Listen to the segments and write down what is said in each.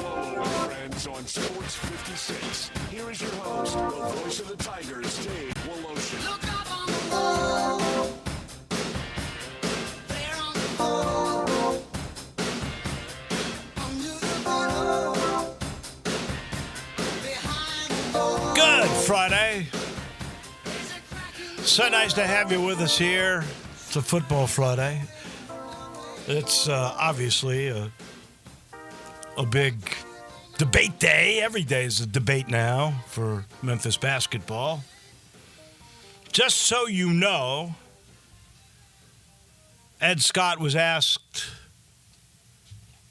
Wolo and friends on Sports 56. Here is your host, the voice of the Tigers, Dave Wolo. Look up on the wall. There on the wall. Under the bottle. Behind the wall. Good Friday. So nice to have you with us here. It's a football Friday. It's obviously a big debate day. Every day is a debate now for Memphis basketball. Just so you know, Ed Scott was asked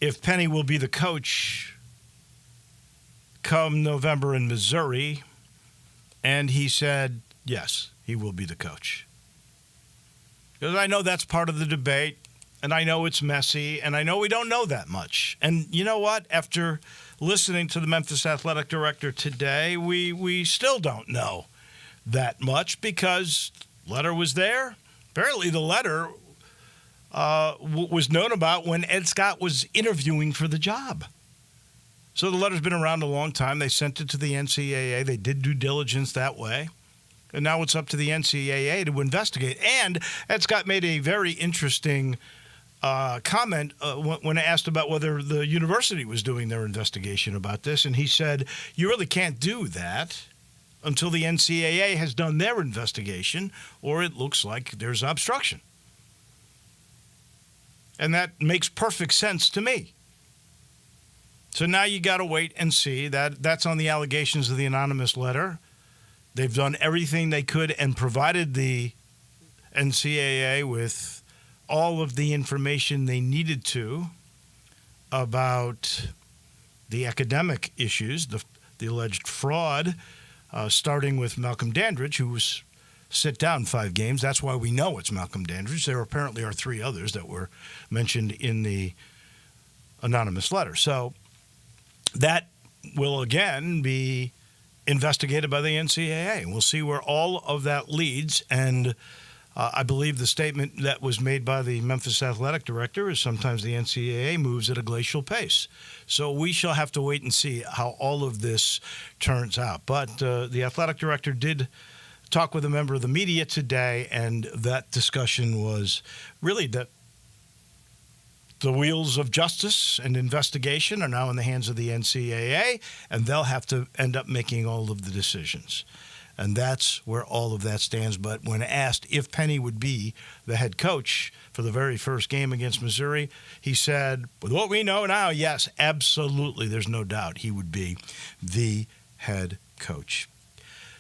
if Penny will be the coach come November in Missouri, and he said yes, he will be the coach. Because I know that's part of the debate. And I know it's messy, and I know we don't know that much. And you know what? After listening to the Memphis athletic director today, we still don't know that much because letter was there. Apparently the letter was known about when Ed Scott was interviewing for the job. So the letter's been around a long time. They sent it to the NCAA. They did due diligence that way. And now it's up to the NCAA to investigate. And Ed Scott made a very interesting comment when asked about whether the university was doing their investigation about this. And he said, you really can't do that until the NCAA has done their investigation, or it looks like there's obstruction. And that makes perfect sense to me. So now you got to wait and see. That's on the allegations of the anonymous letter. They've done everything they could and provided the NCAA with all of the information they needed to about the academic issues, the alleged fraud, starting with Malcolm Dandridge, who was sit down 5 games. That's why we know it's Malcolm Dandridge. There apparently are 3 others that were mentioned in the anonymous letter. So that will again be investigated by the NCAA. We'll see where all of that leads. And I believe the statement that was made by the Memphis athletic director is sometimes the NCAA moves at a glacial pace. So we shall have to wait and see how all of this turns out. But the athletic director did talk with a member of the media today, and that discussion was really that the wheels of justice and investigation are now in the hands of the NCAA, and they'll have to end up making all of the decisions. And that's where all of that stands. But when asked if Penny would be the head coach for the very first game against Missouri, he said, with what we know now, yes, absolutely, there's no doubt he would be the head coach.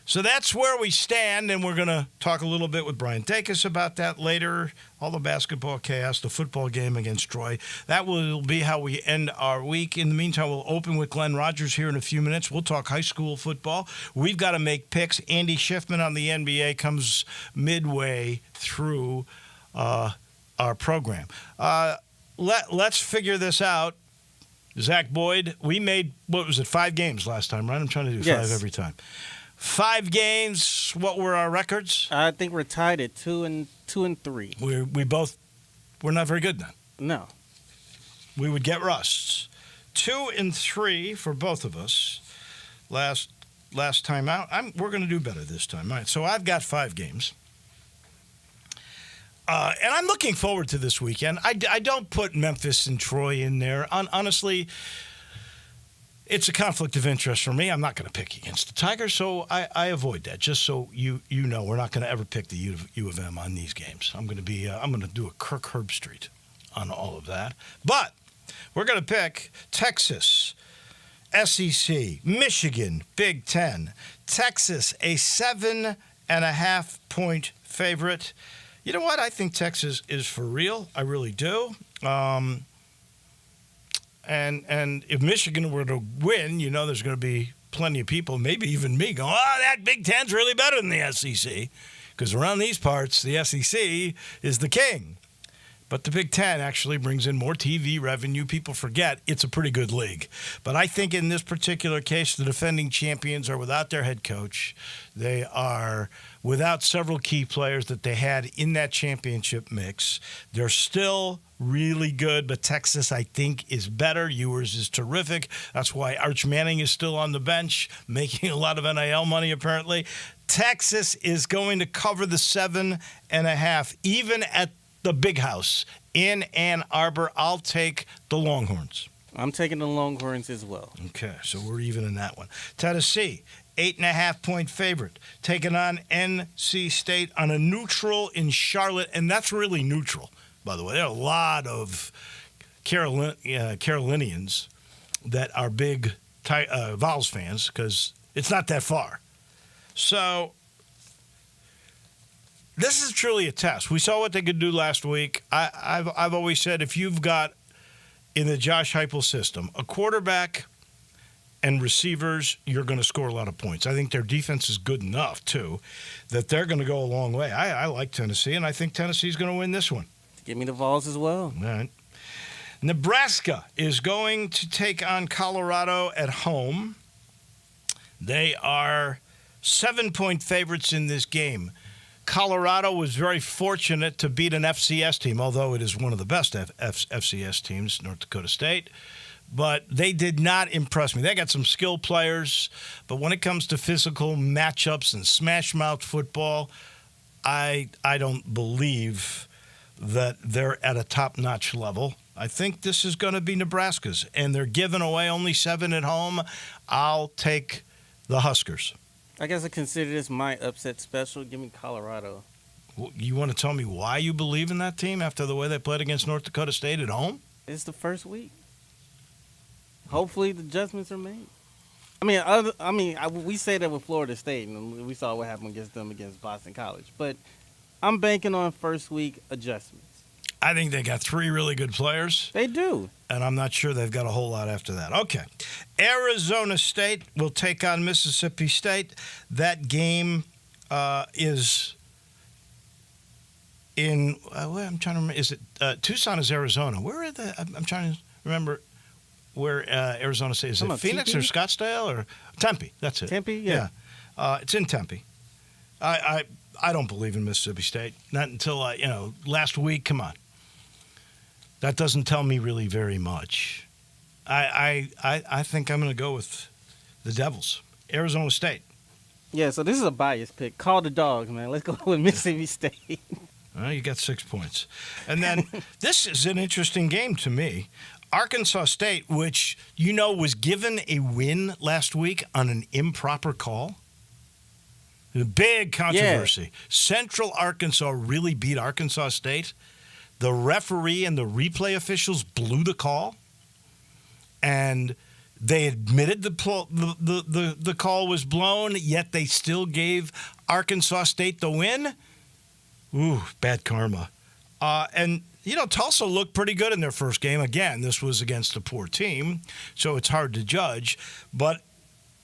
So that's where we stand, and we're going to talk a little bit with Brian Dacus about that later. All the basketball chaos, the football game against Troy. That will be how we end our week. In the meantime, we'll open with Glenn Rogers here in a few minutes. We'll talk high school football. We've got to make picks. Andy Schiffman on the NBA comes midway through our program. Let's figure this out. Zach Boyd, we made, 5 games last time, right? I'm trying to do 5 every time. 5 games. What were our records? I think we're tied at 2 and 3. We're not very good then. No. We would get rusts. 2 and 3 for both of us. Last time out. We're going to do better this time. All right. So I've got 5 games. And I'm looking forward to this weekend. I don't put Memphis and Troy in there. Honestly, it's a conflict of interest for me. I'm not going to pick against the Tigers, so I avoid that. Just so you know, we're not going to ever pick the U of M on these games. I'm going to do a Kirk Herbstreit on all of that. But we're going to pick Texas, SEC, Michigan, Big Ten. Texas, a 7.5-point favorite. You know what? I think Texas is for real. I really do. And if Michigan were to win, you know there's going to be plenty of people, maybe even me, going, that Big Ten's really better than the SEC. Because around these parts, the SEC is the king. But the Big Ten actually brings in more TV revenue. People forget it's a pretty good league. But I think in this particular case, the defending champions are without their head coach. They are without several key players that they had in that championship mix. They're still really good, but Texas, I think, is better. Ewers is terrific. That's why Arch Manning is still on the bench, making a lot of NIL money, apparently. Texas is going to cover the 7.5, even at the Big House in Ann Arbor. I'll take the Longhorns. I'm taking the Longhorns as well. Okay, so we're even in that one. Tennessee, 8.5-point favorite, taking on NC State on a neutral in Charlotte, and that's really neutral, by the way. There are a lot of Carolinians that are big Vols fans because it's not that far. So this is truly a test. We saw what they could do last week. I've always said if you've got in the Josh Heupel system a quarterback and receivers, you're going to score a lot of points. I think their defense is good enough, too, that they're going to go a long way. I like Tennessee, and I think Tennessee's going to win this one. Give me the Vols as well. All right. Nebraska is going to take on Colorado at home. They are 7-point favorites in this game. Colorado was very fortunate to beat an FCS team, although it is one of the best FCS teams, North Dakota State. But they did not impress me. They got some skilled players, but when it comes to physical matchups and smash-mouth football, I don't believe that they're at a top-notch level. I think this is going to be Nebraska's, and they're giving away only 7 at home. I'll take the Huskers. I guess I consider this my upset special. Give me Colorado. You want to tell me why you believe in that team after the way they played against North Dakota State at home? It's the first week. Hopefully the adjustments are made. We say that with Florida State, and we saw what happened against them against Boston College. But I'm banking on first week adjustments. I think they got 3 really good players. They do. And I'm not sure they've got a whole lot after that. Okay. Arizona State will take on Mississippi State. That game is in I'm trying to remember. Is it Tucson is Arizona? Where are I'm trying to remember where Arizona State is. It Phoenix Tempe? or Scottsdale or Tempe? That's it. Tempe, yeah. It's in Tempe. I don't believe in Mississippi State. Not until last week. Come on. That doesn't tell me really very much. I think I'm going to go with the Devils. Arizona State. Yeah, so this is a biased pick. Call the dogs, man. Let's go with Mississippi State. Well, you got 6 points. And then this is an interesting game to me. Arkansas State, which, was given a win last week on an improper call. A big controversy. Yeah. Central Arkansas really beat Arkansas State. The referee and the replay officials blew the call, and they admitted the call was blown, yet they still gave Arkansas State the win. Ooh, bad karma. Tulsa looked pretty good in their first game. Again, this was against a poor team, so it's hard to judge. But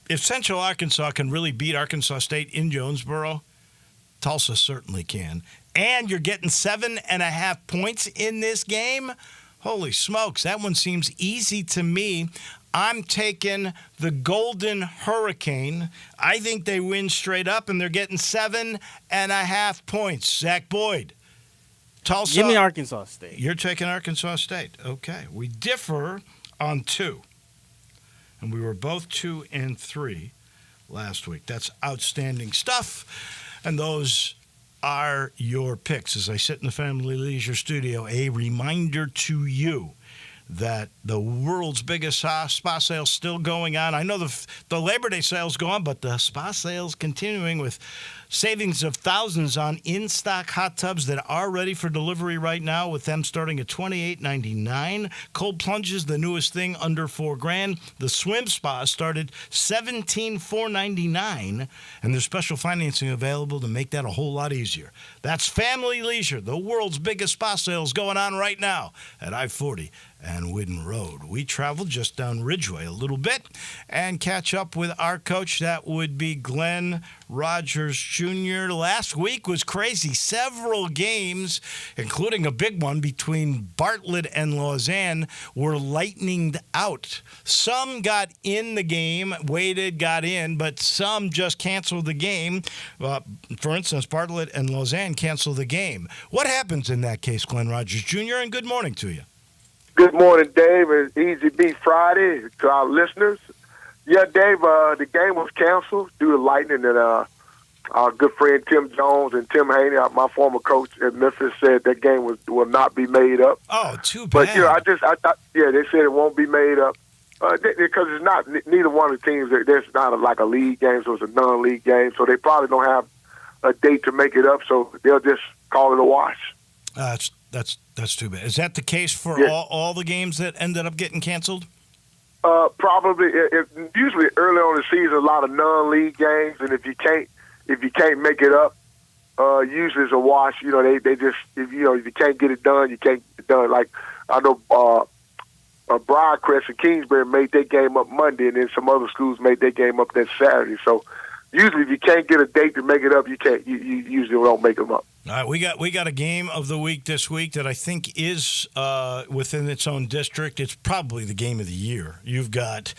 if Central Arkansas can really beat Arkansas State in Jonesboro, Tulsa certainly can. And you're getting 7.5 points in this game? Holy smokes, that one seems easy to me. I'm taking the Golden Hurricane. I think they win straight up, and they're getting 7.5 points. Zach Boyd. Tulsa. Give me Arkansas State. You're taking Arkansas State. Okay. We differ on 2. And we were both 2 and 3 last week. That's outstanding stuff. And those are your picks. As I sit in the Family Leisure studio, a reminder to you that the world's biggest spa sale is still going on. I know the Labor Day sale's gone, but the spa sale's continuing with savings of thousands on in-stock hot tubs that are ready for delivery right now, with them starting at $28.99. Cold plunges, the newest thing, under $4,000. The swim spa started $17,499, and there's special financing available to make that a whole lot easier. That's Family Leisure. The world's biggest spa sale is going on right now at I-40 and Whidden Road. We traveled just down Ridgeway a little bit and catch up with our coach. That would be Glenn Rogers Jr. Last week was crazy. Several games, including a big one between Bartlett and Lausanne, were lightninged out. Some got in the game, waited, got in, but some just canceled the game. For instance, Bartlett and Lausanne canceled the game. What happens in that case, Glenn Rogers Jr., and good morning to you. Good morning, Dave, and Easy Beat Friday to our listeners. Yeah, Dave, the game was canceled due to lightning, and our good friend Tim Jones and Tim Haney, my former coach at Memphis, said that game will not be made up. Oh, too bad. But, they said it won't be made up because it's not, neither one of the teams, there's not like a league game, so it's a non-league game, so they probably don't have a date to make it up, so they'll just call it a wash. That's too bad. Is that the case for all the games that ended up getting canceled? Probably. Usually early on in the season, a lot of non-league games, and if you can't make it up, usually it's a wash. You know, they just if you can't get it done, you can't get it done. Like I know, Briarcrest and Kingsbury made their game up Monday, and then some other schools made their game up that Saturday. So usually, if you can't get a date to make it up, you can't. You usually don't make them up. All right, we got a game of the week this week that I think is within its own district. It's probably the game of the year. You've got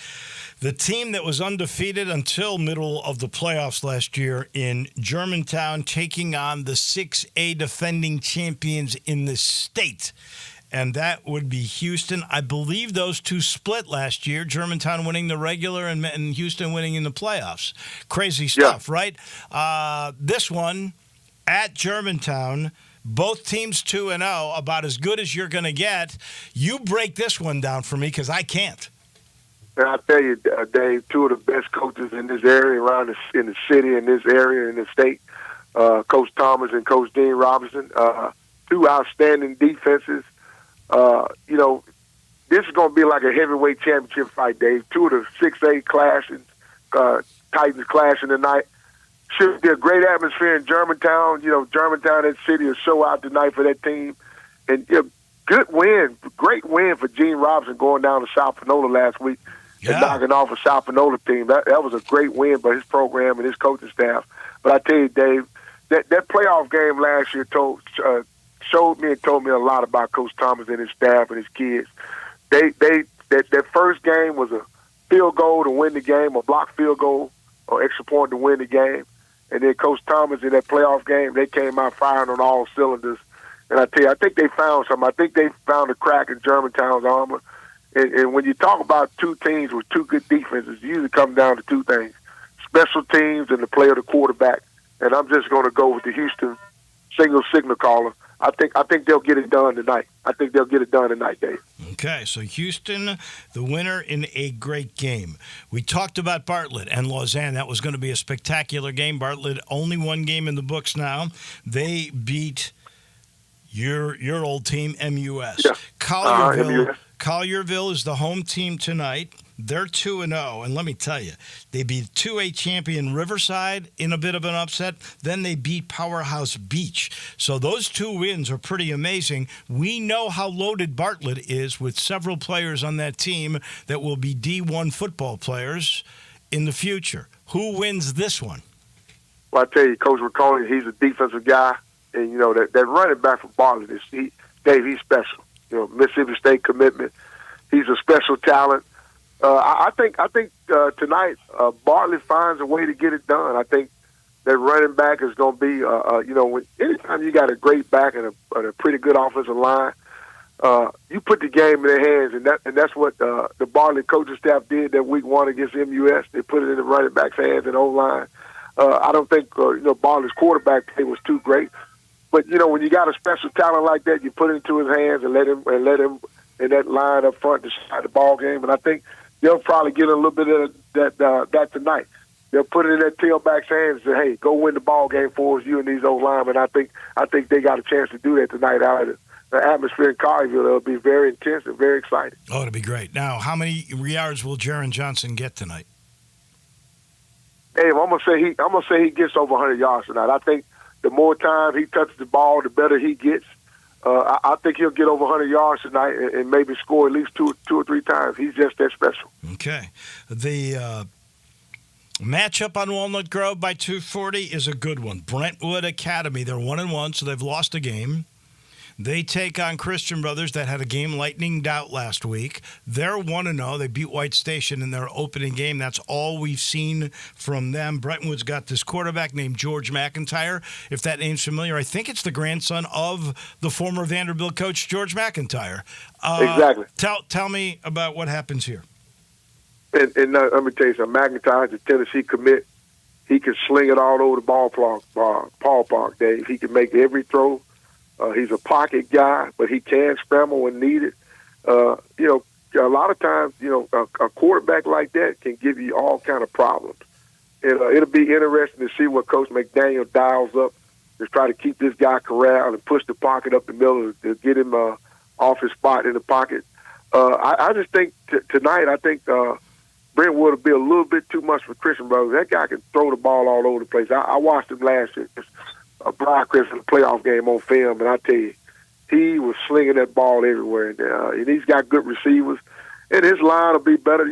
the team that was undefeated until middle of the playoffs last year in Germantown taking on the 6A defending champions in the state. And that would be Houston. I believe those two split last year, Germantown winning the regular and Houston winning in the playoffs. Crazy stuff, right? This one at Germantown, both teams 2-0, about as good as you're going to get. You break this one down for me because I can't. And I tell you, Dave, two of the best coaches in this area, in the city, in this area, in the state, Coach Thomas and Coach Dean Robinson, two outstanding defenses. This is going to be like a heavyweight championship fight, Dave. Two of the 6A clashing, Titans clashing tonight. Should be a great atmosphere in Germantown. Germantown, that city, will show out tonight for that team. And good win, great win for Gene Robinson going down to South Panola last week and knocking off a South Panola team. That was a great win by his program and his coaching staff. But I tell you, Dave, that playoff game last year showed me and told me a lot about Coach Thomas and his staff and his kids. That first game was a field goal to win the game, a blocked field goal or extra point to win the game. And then Coach Thomas in that playoff game, they came out firing on all cylinders. And I tell you, I think they found something. I think they found a crack in Germantown's armor. And when you talk about two teams with two good defenses, it usually comes down to two things: special teams and the play of the quarterback. And I'm just going to go with the Houston single signal caller. I think they'll get it done tonight. Dave. Okay, so Houston, the winner in a great game. We talked about Bartlett and Lausanne. That was going to be a spectacular game. Bartlett, only one game in the books now. They beat your old team, MUS. Yeah. Collierville is the home team tonight. They're 2-0, and let me tell you, they beat 2A champion Riverside in a bit of an upset. Then they beat Powerhouse Beach. So those two wins are pretty amazing. We know how loaded Bartlett is with several players on that team that will be D1 football players in the future. Who wins this one? Well, I tell you, Coach Riccone, he's a defensive guy, and that running back for Bartlett Dave, he's special. Mississippi State commitment. He's a special talent. I think tonight Bartlett finds a way to get it done. I think that running back is going to be, anytime you got a great back and a pretty good offensive line, you put the game in their hands, and that's what the Bartlett coaching staff did that week one against MUS. They put it in the running back's hands and O-line. I don't think Bartlett's quarterback play was too great, but when you got a special talent like that, you put it into his hands and let him in that line up front to decide the ball game. And I think they'll probably get a little bit of that tonight. They'll put it in that tailback's hands and say, "Hey, go win the ball game for us, you and these old linemen." I think they got a chance to do that tonight out of the atmosphere in Collierville. It'll be very intense and very exciting. Oh, it'll be great. Now, how many yards will Jaron Johnson get tonight? Hey, I'm gonna say he gets over 100 yards tonight. I think the more time he touches the ball, the better he gets. I think he'll get over 100 yards tonight and maybe score at least two or three times. He's just that special. Okay. The Matchup on Walnut Grove by 240 is a good one. Brentwood Academy, they're 1-1, so they've lost a game. They take on Christian Brothers that had a game lightninged out last week. They're 1-0. They beat White Station in their opening game. That's all we've seen from them. Brentwood's got this quarterback named George McIntyre. If that name's familiar, I think it's the grandson of the former Vanderbilt coach, George McIntyre. Exactly. Tell me about what happens here. And let me tell you something. McIntyre's a Tennessee commit. He can sling it all over the ballpark, Dave. He can make every throw. He's a pocket guy, but he can scramble when needed. A lot of times, a quarterback like that can give you all kind of problems. And it'll be interesting to see what Coach McDaniel dials up to try to keep this guy corralled and push the pocket up the middle to get him off his spot in the pocket. I just think tonight, Brentwood will be a little bit too much for Christian Brothers. That guy can throw the ball all over the place. I watched him last year. Brian Christian playoff game on film, and I tell you, he was slinging that ball everywhere. And he's got good receivers, and his line will be better.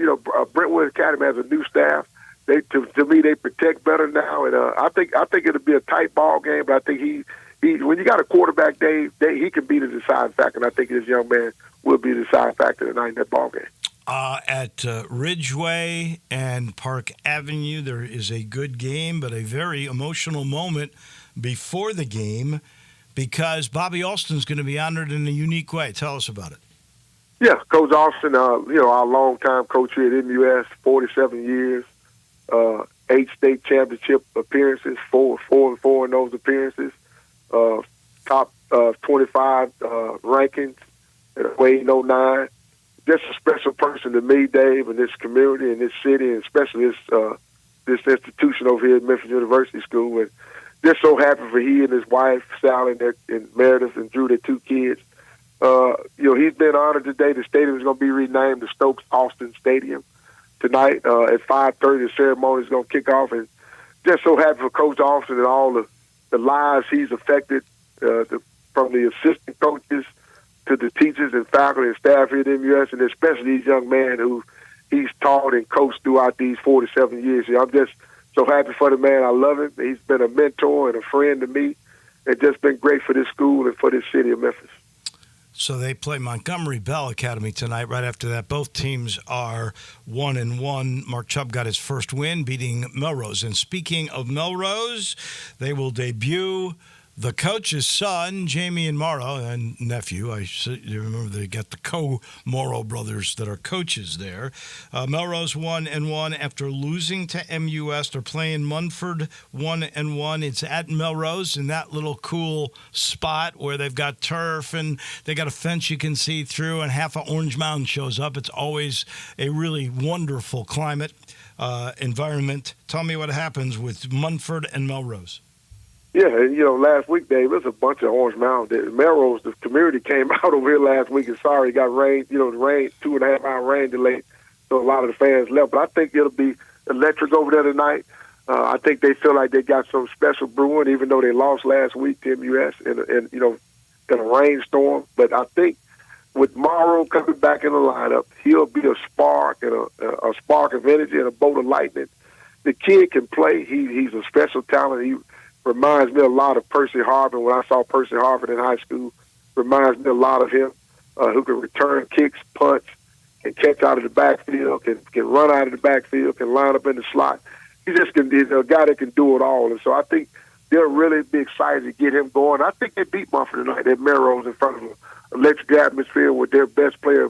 Brentwood Academy has a new staff. To me, they protect better now, and I think it'll be a tight ball game. But I think he when you got a quarterback, he can be the deciding factor. And I think this young man will be the deciding factor tonight in that ball game. At Ridgeway and Park Avenue, there is a good game, but a very emotional moment before the game because Bobby Alston's going to be honored in a unique way. Tell us about it. Yeah, Coach Alston, our longtime coach here at MUS, 47 years, 8 state championship appearances, 4-4 in those appearances, top 25 rankings at weight 09. Just a special person to me, Dave, and this community and this city, and especially this institution over here at Memphis University School. And just so happy for he and his wife, Sally, and Meredith, and Drew, their 2 kids. He's been honored today. The stadium is going to be renamed the Stokes Austin Stadium tonight at 5:30. The ceremony is going to kick off, and just so happy for Coach Austin and all the lives he's affected, from the assistant coaches to the teachers and faculty and staff here at MUS, and especially these young men who he's taught and coached throughout these 47 years. I'm just so happy for the man. I love him. He's been a mentor and a friend to me, and just been great for this school and for this city of Memphis. So they play Montgomery Bell Academy tonight. Right after that, both teams are 1-1. Mark Chubb got his first win, beating Melrose. And speaking of Melrose, they will debut the coach's son, Jamie and Morrow, and nephew. You remember they got the Co-Morrow brothers that are coaches there. Melrose 1-1 after losing to MUS. They're playing Munford 1-1. It's at Melrose in that little cool spot where they've got turf and they got a fence you can see through, and half of Orange Mountain shows up. It's always a really wonderful climate, environment. Tell me what happens with Munford and Melrose. Yeah, and last week, Dave, it was a bunch of Orange Mountain. Melrose, the community came out over here last week, and sorry, it got rain, the rain, 2.5 hour rain delay, so a lot of the fans left. But I think it'll be electric over there tonight. I think they feel like they got some special brewing, even though they lost last week to MUS in a rainstorm. But I think with Morrow coming back in the lineup, he'll be a spark and a spark of energy and a bolt of lightning. The kid can play. He's a special talent. He reminds me a lot of Percy Harvin. When I saw Percy Harvin in high school, reminds me a lot of him, who can return kicks, punch, can catch out of the backfield, can run out of the backfield, can line up in the slot. He's a guy that can do it all. And so I think they'll really be excited to get him going. I think they beat Munford tonight at Melrose in front of an electric atmosphere with their best player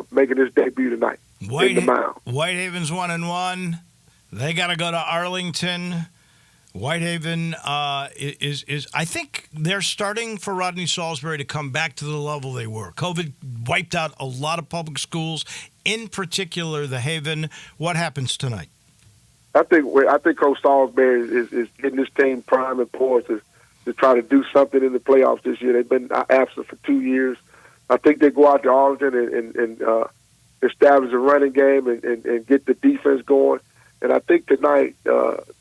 making his debut tonight in the mound. Whitehaven's 1-1. They got to go to Arlington. Whitehaven is I think they're starting for Rodney Salisbury to come back to the level they were. COVID wiped out a lot of public schools, in particular the Haven. What happens tonight? I think Coach Salisbury is getting this team prime and poised to try to do something in the playoffs this year. They've been absent for 2 years. I think they go out to Arlington and establish a running game and get the defense going. And I think tonight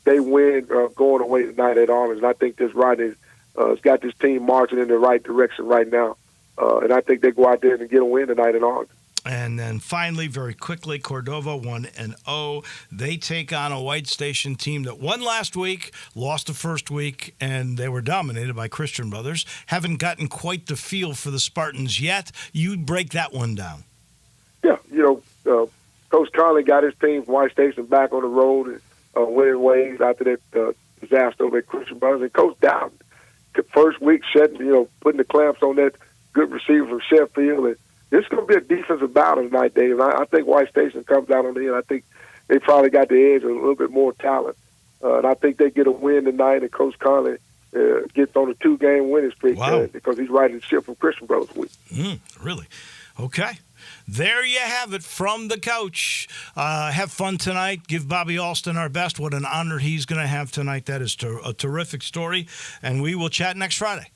they win going away tonight at Arlington. I think this Rodney has got this team marching in the right direction right now. And I think they go out there and get a win tonight at Arlington. And then finally, very quickly, Cordova 1-0. They take on a White Station team that won last week, lost the first week, and they were dominated by Christian Brothers. Haven't gotten quite the feel for the Spartans yet. You break that one down. Yeah, Coach Conley got his team from White Station back on the road and winning ways after that disaster over at Christian Brothers. And Coach Dowd, the first week, putting the clamps on that good receiver from Sheffield. And this is going to be a defensive battle tonight, Dave. I think White Station comes out on the end. I think they probably got the edge, a little bit more talent. And I think they get a win tonight, and Coach Conley gets on a 2-game winning streak because he's riding the ship from Christian Brothers week. Really? Okay. There you have it from the coach. Have fun tonight. Give Bobby Alston our best. What an honor he's going to have tonight. That is a terrific story. And we will chat next Friday.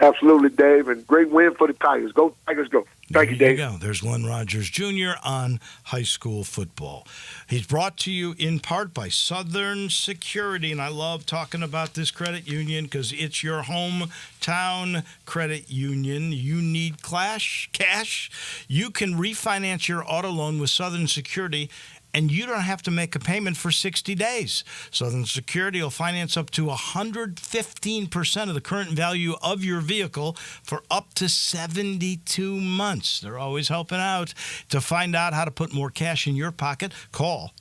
Absolutely, Dave. And great win for the Tigers. Go, Tigers, go. Thank you, Dave. There you go. There's Len Rogers Jr. on high school football. He's brought to you in part by Southern Security, and I love talking about this credit union because it's your hometown credit union. You need cash. You can refinance your auto loan with Southern Security, and you don't have to make a payment for 60 days. Southern Security will finance up to 115% of the current value of your vehicle for up to 72 months. They're always helping out. To find out how to put more cash in your pocket,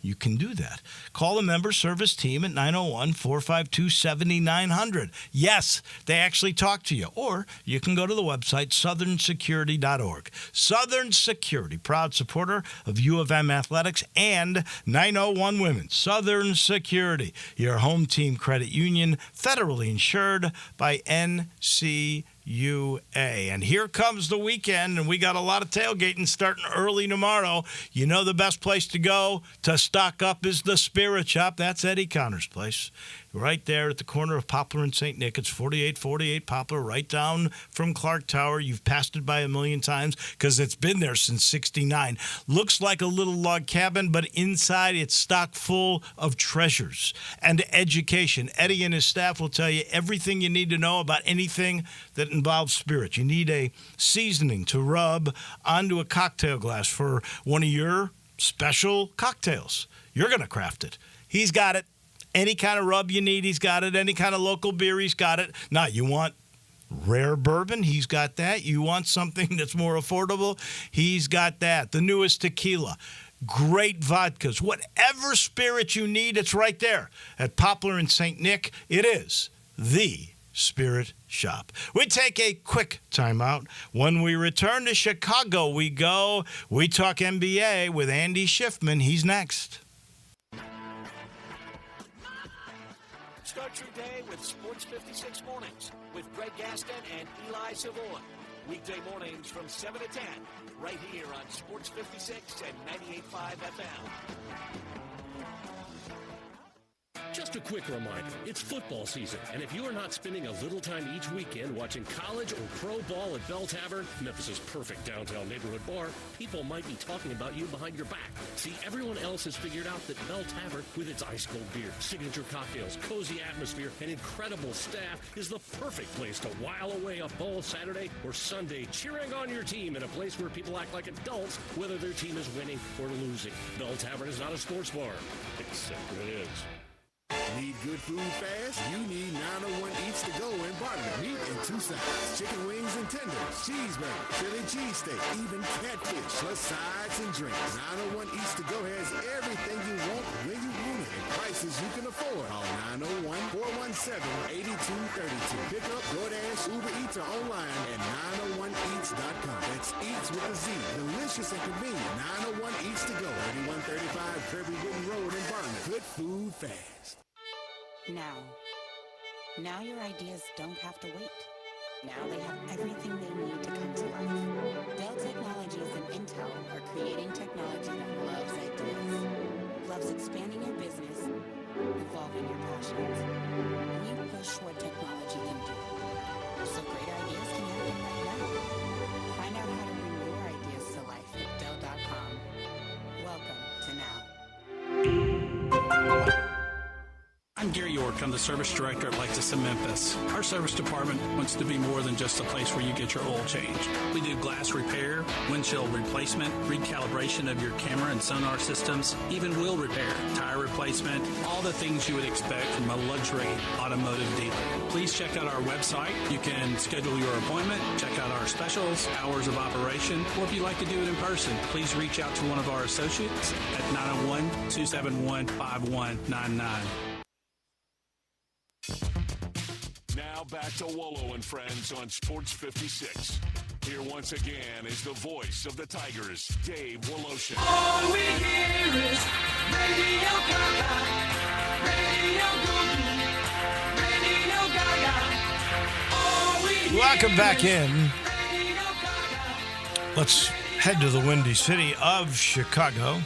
you can do that. Call the member service team at 901-452-7900. Yes, they actually talk to you. Or you can go to the website, southernsecurity.org. Southern Security, proud supporter of U of M athletics and 901 Women. Southern Security, your home team credit union, federally insured by NCUA. And here comes the weekend, and we got a lot of tailgating starting early tomorrow. You know the best place to go to stock up is the Spirit Shop. That's Eddie Connor's place. Right there at the corner of Poplar and St. Nick. It's 4848 Poplar, right down from Clark Tower. You've passed it by a million times because it's been there since '69. Looks like a little log cabin, but inside it's stocked full of treasures and education. Eddie and his staff will tell you everything you need to know about anything that involves spirits. You need a seasoning to rub onto a cocktail glass for one of your special cocktails. You're going to craft it. He's got it. Any kind of rub you need, he's got it. Any kind of local beer, he's got it. Now, you want rare bourbon, he's got that. You want something that's more affordable, he's got that. The newest tequila, great vodkas. Whatever spirit you need, it's right there. At Poplar and St. Nick, it is the Spirit Shop. We take a quick timeout. When we return to Chicago, we talk NBA with Andy Schiffman. He's next. Start your day with Sports 56 Mornings with Greg Gaston and Eli Savoy. Weekday mornings from 7 to 10, right here on Sports 56 and 98.5 FM. Just a quick reminder, it's football season, and if you are not spending a little time each weekend watching college or pro ball at Bell Tavern, Memphis' perfect downtown neighborhood bar, people might be talking about you behind your back. See, everyone else has figured out that Bell Tavern, with its ice-cold beer, signature cocktails, cozy atmosphere, and incredible staff, is the perfect place to while away a full Saturday or Sunday cheering on your team in a place where people act like adults, whether their team is winning or losing. Bell Tavern is not a sports bar, except when it is. Need good food fast? You need 901 Eats to Go in Bartlett. Meat in 2 sides. Chicken wings and tenders, cheeseburger, Philly cheesesteak, even catfish, plus sides and drinks. 901 Eats to Go has everything you want when you want it at prices you can afford. Call 901-417-8232. Pick up, DoorDash, Uber Eats, or online at 901eats.com. That's Eats with a Z. Delicious and convenient. 901 Eats to Go. 8135 Kirby Wooden Road in Bartlett. Good food fast. Now your ideas don't have to wait. Now they have everything they need to come to life. Dell Technologies and Intel are creating technology that loves ideas, loves expanding your business, evolving your passions. And you push what technology can do. So great ideas can happen right now. Find out how to bring your ideas to life at Dell.com. Welcome to Now. I'm Gary York. I'm the service director at Lexus in Memphis. Our service department wants to be more than just a place where you get your oil changed. We do glass repair, windshield replacement, recalibration of your camera and sonar systems, even wheel repair, tire replacement, all the things you would expect from a luxury automotive dealer. Please check out our website. You can schedule your appointment, check out our specials, hours of operation, or if you'd like to do it in person, please reach out to one of our associates at 901-271-5199. Now back to Wolo and Friends on Sports 56. Here once again is the voice of the Tigers, Dave Woloshin. All we hear is Radio Gaga, Radio Goo-Goo, Radio Gaga. All we hear Welcome back in. Radio Gaga. Let's head to the Windy City of Chicago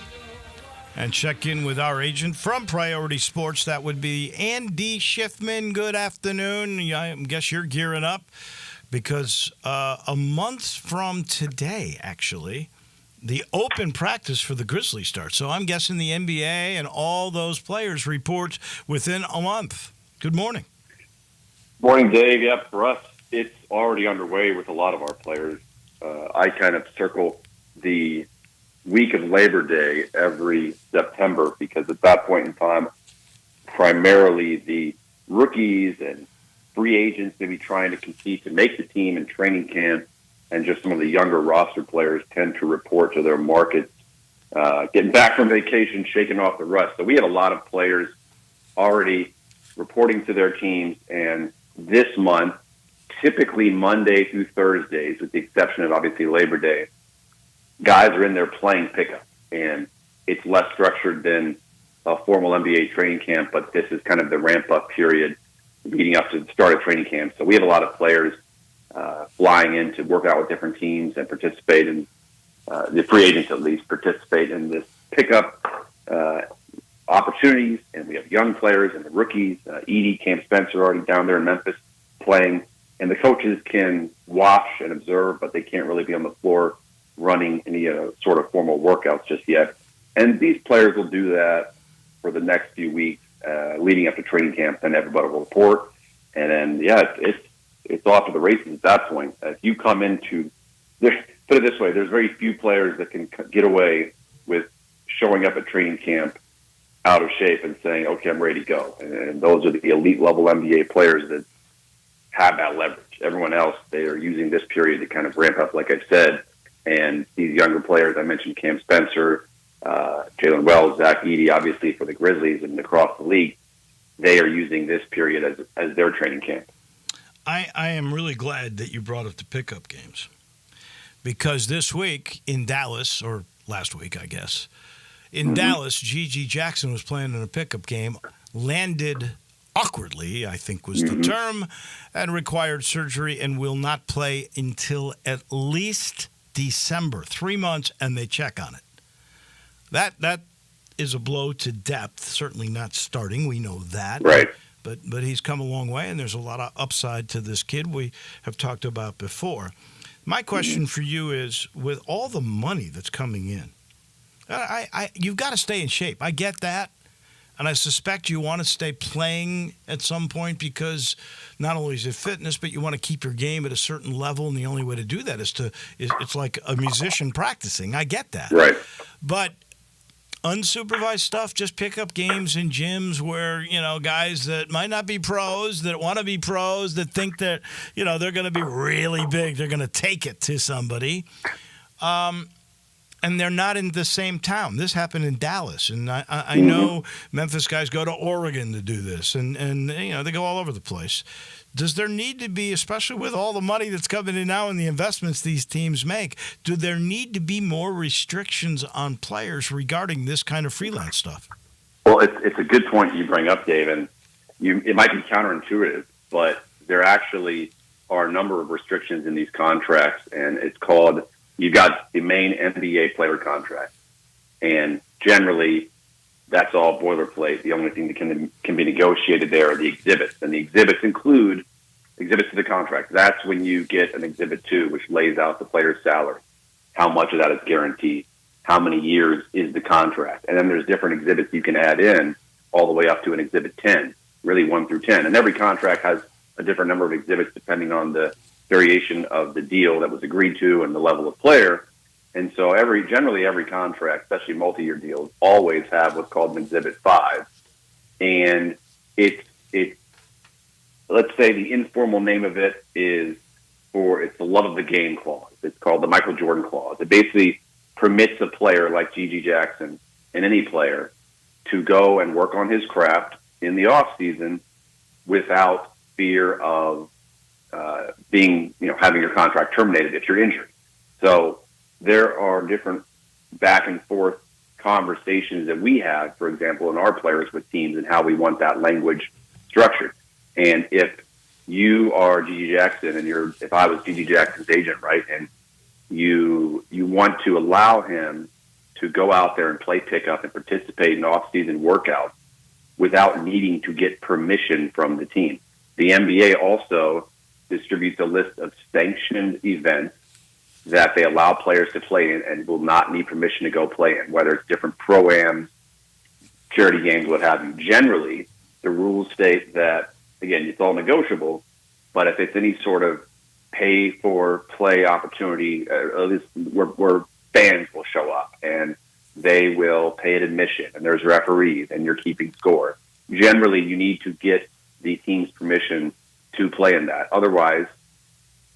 and check in with our agent from Priority Sports. That would be Andy Schiffman. Good afternoon. I guess you're gearing up because a month from today, actually, the open practice for the Grizzlies starts. So I'm guessing the NBA and all those players report within a month. Good morning. Morning, Dave. Yep, for us, it's already underway with a lot of our players. I kind of circle the week of Labor Day every September because at that point in time, primarily the rookies and free agents maybe trying to compete to make the team in training camp, and just some of the younger roster players tend to report to their markets, getting back from vacation, shaking off the rust. So we had a lot of players already reporting to their teams, and this month, typically Monday through Thursdays, with the exception of obviously Labor Day, guys are in there playing pickup, and it's less structured than a formal NBA training camp, but this is kind of the ramp-up period leading up to the start of training camp. So we have a lot of players flying in to work out with different teams and participate in, the free agents at least, participate in this pickup opportunities, and we have young players and the rookies. Edie, Cam Spencer already down there in Memphis playing, and the coaches can watch and observe, but they can't really be on the floor running any sort of formal workouts just yet. And these players will do that for the next few weeks leading up to training camp. Then everybody will report. And then, it's off to the races at that point. If you come into, put it this way, there's very few players that can get away with showing up at training camp out of shape and saying, okay, I'm ready to go. And those are the elite level NBA players that have that leverage. Everyone else, they are using this period to kind of ramp up, like I said. And these younger players, I mentioned Cam Spencer, Jalen Wells, Zach Edey, obviously for the Grizzlies and across the league, they are using this period as their training camp. I am really glad that you brought up the pickup games because this week in Dallas, or last week, I guess, in Dallas, Gigi Jackson was playing in a pickup game, landed awkwardly, I think was the term, and required surgery and will not play until at least December, 3 months, and they check on it. That is a blow to depth, certainly not starting. We know that. Right. But he's come a long way, and there's a lot of upside to this kid we have talked about before. My question for you is, with all the money that's coming in, you've got to stay in shape. I get that. And I suspect you want to stay playing at some point because not only is it fitness, but you want to keep your game at a certain level. And the only way to do that is it's like a musician practicing. I get that. Right. But unsupervised stuff, just pick up games in gyms where, guys that might not be pros, that want to be pros, that think that, they're going to be really big. They're going to take it to somebody. And they're not in the same town. This happened in Dallas, and I know Memphis guys go to Oregon to do this, and they go all over the place. Does there need to be, especially with all the money that's coming in now and the investments these teams make, do there need to be more restrictions on players regarding this kind of freelance stuff? Well, it's a good point you bring up, Dave, and it might be counterintuitive, but there actually are a number of restrictions in these contracts, and it's called, you've got the main NBA player contract, and generally that's all boilerplate. The only thing that can be negotiated there are the exhibits, and the exhibits include exhibits to the contract. That's when you get an Exhibit 2, which lays out the player's salary, how much of that is guaranteed, how many years is the contract, and then there's different exhibits you can add in all the way up to an Exhibit 10. really 1 through 10. And every contract has a different number of exhibits depending on the variation of the deal that was agreed to and the level of player. And so generally every contract, especially multi-year deals, always have what's called an Exhibit 5. And it's let's say the informal name of it it's the love of the game clause. It's called the Michael Jordan clause. It basically permits a player like Gigi Jackson and any player to go and work on his craft in the off season without fear of having your contract terminated if you're injured. So there are different back and forth conversations that we have, for example, in our players with teams and how we want that language structured. And if you are Gigi Jackson and if I was Gigi Jackson's agent, right, and you want to allow him to go out there and play pickup and participate in off-season workouts without needing to get permission from the team. The NBA also distributes a list of sanctioned events that they allow players to play in and will not need permission to go play in, whether it's different pro-ams, charity games, what have you. Generally, the rules state that, again, it's all negotiable, but if it's any sort of pay-for-play opportunity, at least where fans will show up and they will pay an admission and there's referees and you're keeping score. Generally, you need to get the team's permission to play in that. Otherwise,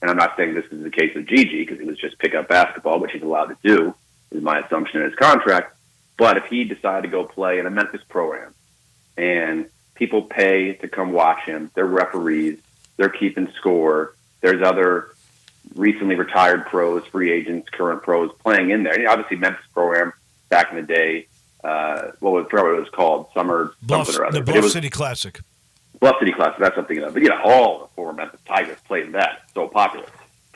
and I'm not saying this is the case with Gigi because he was just pick up basketball, which he's allowed to do, is my assumption in his contract. But if he decided to go play in a Memphis program and people pay to come watch him, they're referees, they're keeping score, there's other recently retired pros, free agents, current pros playing in there. And obviously, Memphis program back in the day, what was called, Summer something or other. The Bluff City Classic. Bluff City Classic, that's something else. But all the former Memphis Tigers played in that. So popular.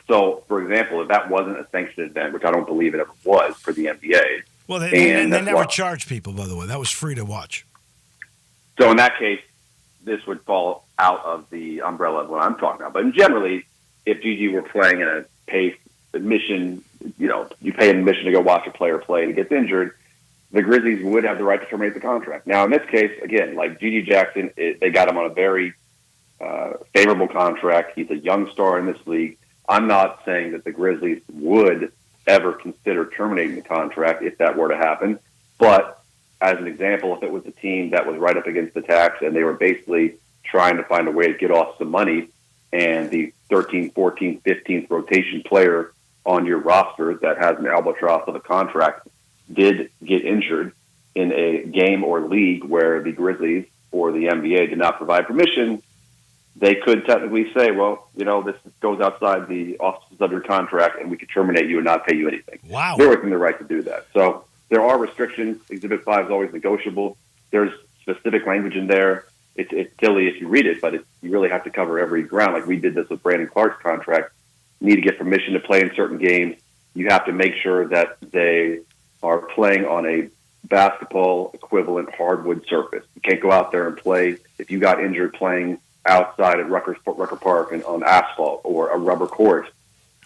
So, for example, if that wasn't a sanctioned event, which I don't believe it ever was for the NBA. Well, they never charged people, by the way. That was free to watch. So in that case, this would fall out of the umbrella of what I'm talking about. But generally, if Gigi were playing in a paid admission, you pay an admission to go watch a player play and he gets injured, the Grizzlies would have the right to terminate the contract. Now, in this case, again, like Gigi Jackson, they got him on a very favorable contract. He's a young star in this league. I'm not saying that the Grizzlies would ever consider terminating the contract if that were to happen. But as an example, if it was a team that was right up against the tax and they were basically trying to find a way to get off some money and the 13th, 14th, 15th rotation player on your roster that has an albatross of a contract did get injured in a game or league where the Grizzlies or the NBA did not provide permission, they could technically say, well, this goes outside the offices of your contract and we could terminate you and not pay you anything. Wow. They're within the right to do that. So there are restrictions. Exhibit 5 is always negotiable. There's specific language in there. It's silly if you read it, but you really have to cover every ground. Like we did this with Brandon Clark's contract. You need to get permission to play in certain games. You have to make sure that they are playing on a basketball equivalent hardwood surface. You can't go out there and play if you got injured playing outside at Rucker Park and on asphalt or a rubber court.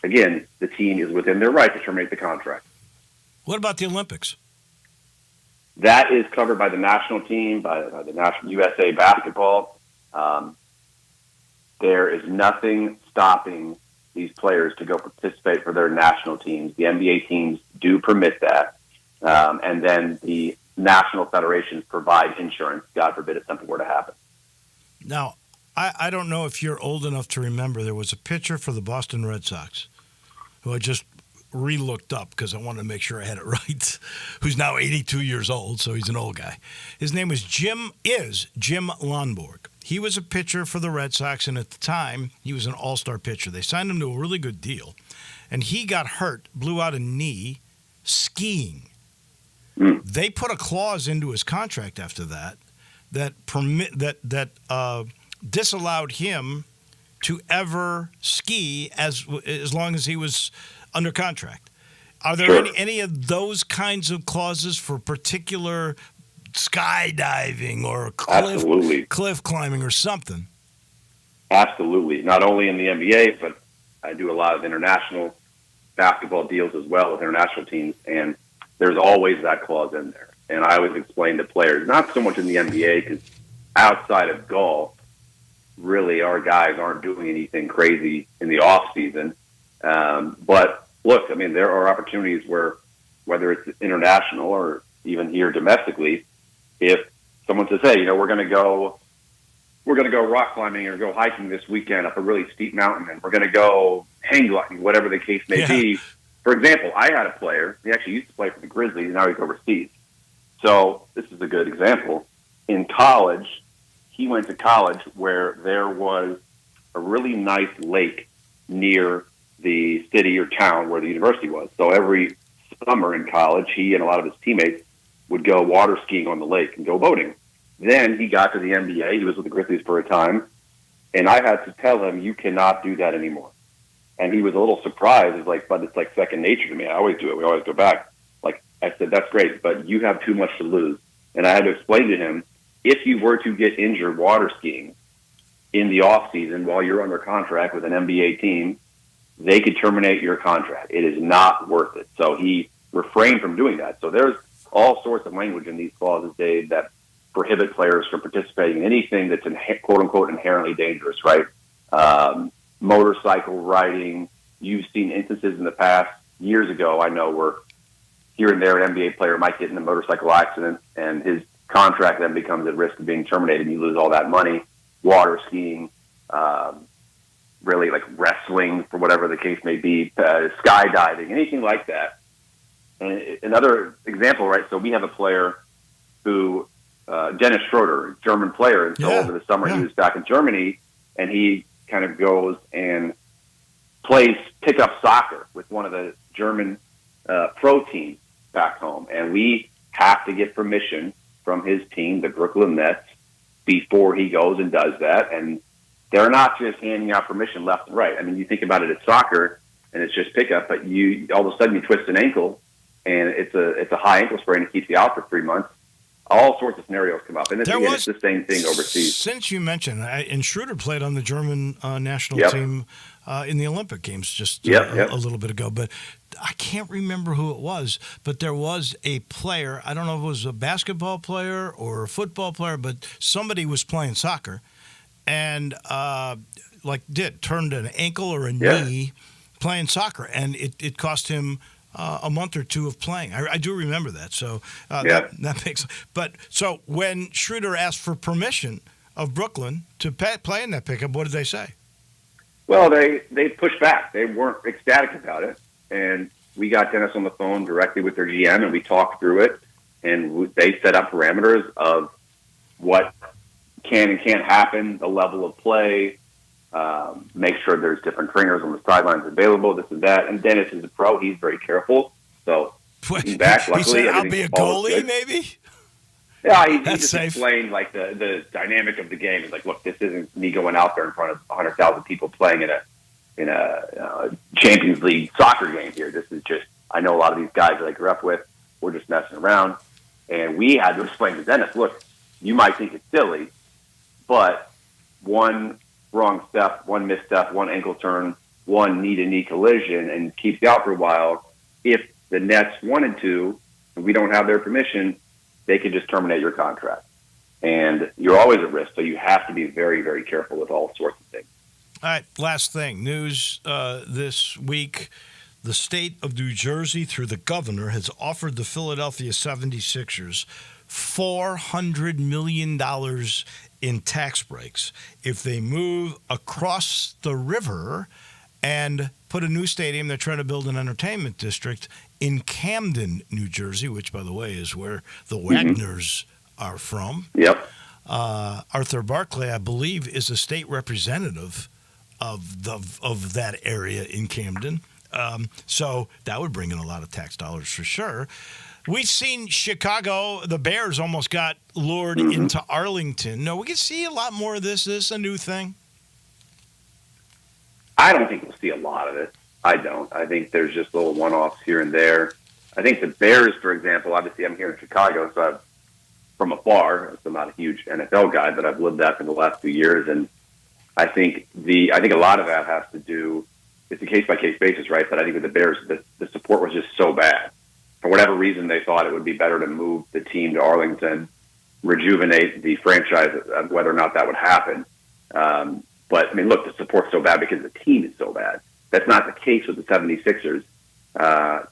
Again, the team is within their right to terminate the contract. What about the Olympics? That is covered by the national team, by the National USA Basketball. There is nothing stopping these players to go participate for their national teams. The NBA teams do permit that. And then the national federations provide insurance, God forbid if something were to happen. Now, I don't know if you're old enough to remember, there was a pitcher for the Boston Red Sox who I just re-looked up because I wanted to make sure I had it right, who's now 82 years old, so he's an old guy. His name is Jim Lonborg. He was a pitcher for the Red Sox, and at the time, he was an all-star pitcher. They signed him to a really good deal, and he got hurt, blew out a knee, skiing. They put a clause into his contract after that disallowed him to ever ski as long as he was under contract. Are there any of those kinds of clauses for particular skydiving or cliff climbing or something? Absolutely. Not only in the NBA, but I do a lot of international basketball deals as well with international teams, and there's always that clause in there. And I always explain to players, not so much in the NBA, because outside of golf, really our guys aren't doing anything crazy in the off season. But look, I mean, there are opportunities where, whether it's international or even here domestically, if someone says, hey, we're going to go rock climbing or go hiking this weekend up a really steep mountain, and we're going to go hang gliding, whatever the case may be. For example, I had a player, he actually used to play for the Grizzlies, now he's overseas. So this is a good example. In college, he went to college where there was a really nice lake near the city or town where the university was. So every summer in college, he and a lot of his teammates would go water skiing on the lake and go boating. Then he got to the NBA. He was with the Grizzlies for a time. And I had to tell him, you cannot do that anymore. And he was a little surprised. It's like, but it's like second nature to me. I always do it. We always go back. Like I said, that's great, but you have too much to lose. And I had to explain to him, if you were to get injured water skiing in the off season while you're under contract with an NBA team, they could terminate your contract. It is not worth it. So he refrained from doing that. So there's all sorts of language in these clauses, Dave, that prohibit players from participating in anything that's quote unquote inherently dangerous, right? Motorcycle riding. You've seen instances in the past, years ago, I know, where here and there an NBA player might get in a motorcycle accident and his contract then becomes at risk of being terminated and you lose all that money. Water skiing, really like wrestling, for whatever the case may be, skydiving, anything like that. And another example, right? So we have a player who, Dennis Schroeder, German player, and so over the summer he was back in Germany, and he kind of goes and plays pickup soccer with one of the German pro teams back home. And we have to get permission from his team, the Brooklyn Nets, before he goes and does that. And they're not just handing out permission left and right. I mean, you think about it at soccer, and it's just pickup, but you all of a sudden you twist an ankle, and it's a high ankle sprain that keeps you out for 3 months. All sorts of scenarios come up, and it's the same thing overseas. Since you mentioned, and Schroeder played on the German national team in the Olympic Games just a little bit ago, but I can't remember who it was, but there was a player, I don't know if it was a basketball player or a football player, but somebody was playing soccer and turned an ankle or a knee playing soccer, and it cost him a month or two of playing. I do remember that. So that makes. But so when Schroeder asked for permission of Brooklyn to play in that pickup, what did they say? Well, they pushed back. They weren't ecstatic about it, and we got Dennis on the phone directly with their GM, and we talked through it, and they set up parameters of what can and can't happen, the level of play. Make sure there's different trainers on the sidelines available, this and that. And Dennis is a pro; he's very careful. So he's back. Luckily, he said, "I'll be a goalie, maybe." Yeah, he just safe. explained like the dynamic of the game. He's like, "Look, this isn't me going out there in front of 100,000 people playing in a Champions League soccer game here. This is just I know a lot of these guys that I grew up with. We're just messing around." And we had to explain to Dennis, "Look, you might think it's silly, but one wrong step, one misstep, one ankle turn, one knee-to-knee collision, and keeps you out for a while. If the Nets wanted to, and we don't have their permission, they could just terminate your contract. And you're always at risk, so you have to be very, very careful with all sorts of things." All right, last thing. News this week. The state of New Jersey, through the governor, has offered the Philadelphia 76ers $400 million in tax breaks if they move across the river and put a new stadium. They're trying to build an entertainment district in Camden, New Jersey, which, by the way, is where the Wagners are from. Yep. Arthur Barclay, I believe, is a state representative of that area in Camden. So that would bring in a lot of tax dollars for sure. We've seen Chicago, the Bears almost got lured into Arlington. No, we can see a lot more of this. Is this a new thing? I don't think we'll see a lot of it. I don't. I think there's just little one-offs here and there. I think the Bears, for example, obviously I'm here in Chicago, so I'm from afar. So I'm not a huge NFL guy, but I've lived that for the last few years. And I think a lot of that has to do, it's a case-by-case basis, right? But I think with the Bears, the support was just so bad. For whatever reason, they thought it would be better to move the team to Arlington. rejuvenate the franchise, whether or not that would happen. But, I mean, look, the support's so bad because the team is so bad. That's not the case with the 76ers.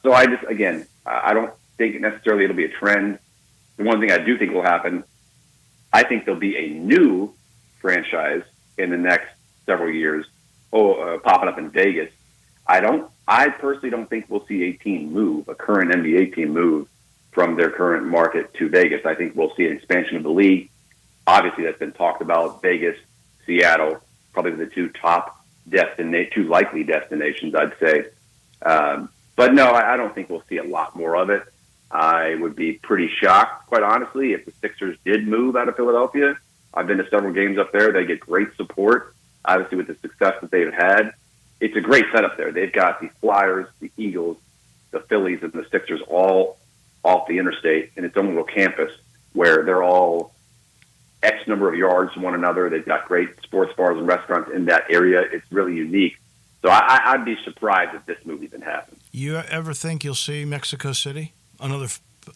So I don't think necessarily it'll be a trend. The one thing I do think will happen, I think there'll be a new franchise in the next several years popping up in Vegas. I personally don't think we'll see a current NBA team move from their current market to Vegas. I think we'll see an expansion of the league. Obviously, that's been talked about. Vegas, Seattle, probably the two likely destinations, I'd say. But no, I don't think we'll see a lot more of it. I would be pretty shocked, quite honestly, if the Sixers did move out of Philadelphia. I've been to several games up there. They get great support, obviously, with the success that they've had. It's a great setup there. They've got the Flyers, the Eagles, the Phillies, and the Sixers all off the interstate in its own little campus where they're all X number of yards from one another. They've got great sports bars and restaurants in that area. It's really unique. So I'd be surprised if this move even happens. You ever think you'll see Mexico City, another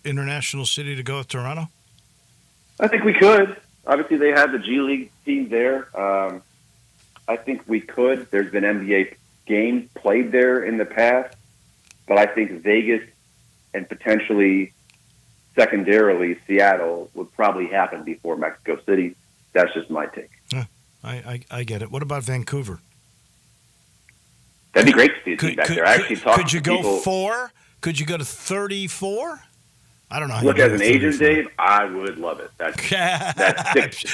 international city to go with Toronto? I think we could. Obviously, they have the G League team there. I think we could. There's been NBA games played there in the past, but I think Vegas and potentially secondarily Seattle would probably happen before Mexico City. That's just my take. Yeah, I get it. What about Vancouver? That'd be great to see a team back there. I actually talked Could you to go people. 4? Could you go to 34? I don't know. How Look, you as go an to agent, 34. Dave, I would love it. That's